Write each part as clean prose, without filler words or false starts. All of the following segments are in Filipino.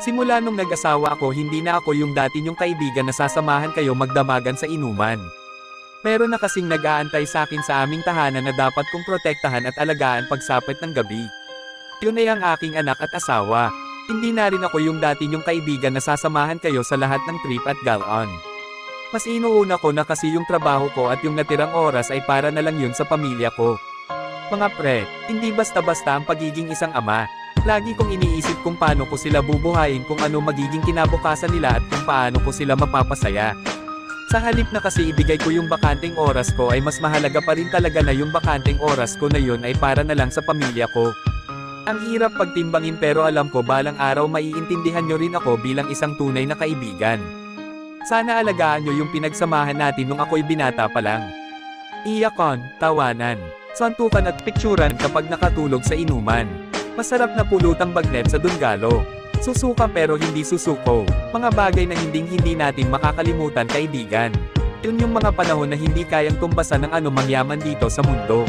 Simula nung nag-asawa ako, hindi na ako yung dati niyong kaibigan na sasamahan kayo magdamagan sa inuman. Meron na kasing nag-aantay sa akin sa aming tahanan na dapat kong protektahan at alagaan pagsapit ng gabi. Yun ay ang aking anak at asawa. Hindi na rin ako yung dati niyong kaibigan na sasamahan kayo sa lahat ng trip at galon. Mas inuuna ko na kasi yung trabaho ko at yung natirang oras ay para na lang yun sa pamilya ko. Mga pre, hindi basta-basta ang pagiging isang ama. Lagi kong iniisip kung paano ko sila bubuhayin, kung ano magiging kinabukasan nila at kung paano ko sila mapapasaya. Sa halip na kasi ibigay ko yung bakanteng oras ko, ay mas mahalaga pa rin talaga na yung bakanteng oras ko na yun ay para na lang sa pamilya ko. Ang hirap pagtimbangin pero alam ko balang araw maiintindihan nyo rin ako bilang isang tunay na kaibigan. Sana alagaan nyo yung pinagsamahan natin nung ako'y binata pa lang. Iyakon, tawanan, santukan at pikturan kapag nakatulog sa inuman. Masarap na pulutang bagnet sa Dunggalo. Susuka pero hindi susuko. Mga bagay na hindi natin makakalimutan, kaibigan. Yun yung mga panahon na hindi kayang tumbasan ng anumang yaman dito sa mundo.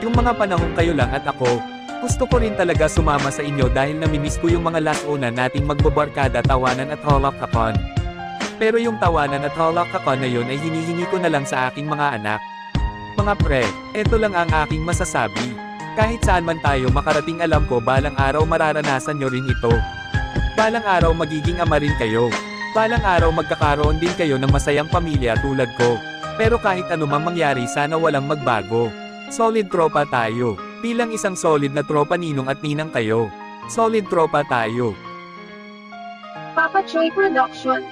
Yung mga panahon kayo lang at ako. Gusto ko rin talaga sumama sa inyo dahil namimiss ko yung mga last una nating magbabarkada, tawanan at holakakon. Pero yung tawanan at holakakon na yun ay hinihingi ko na lang sa aking mga anak. Mga pre, eto lang ang aking masasabi. Kahit saan man tayo makarating, alam ko balang araw mararanasan nyo rin ito. Balang araw magiging ama rin kayo. Balang araw magkakaroon din kayo ng masayang pamilya tulad ko. Pero kahit anumang mangyari, sana walang magbago. Solid tropa tayo. Bilang isang solid na tropa, ninong at ninang kayo. Solid tropa tayo. Papa Choy Production.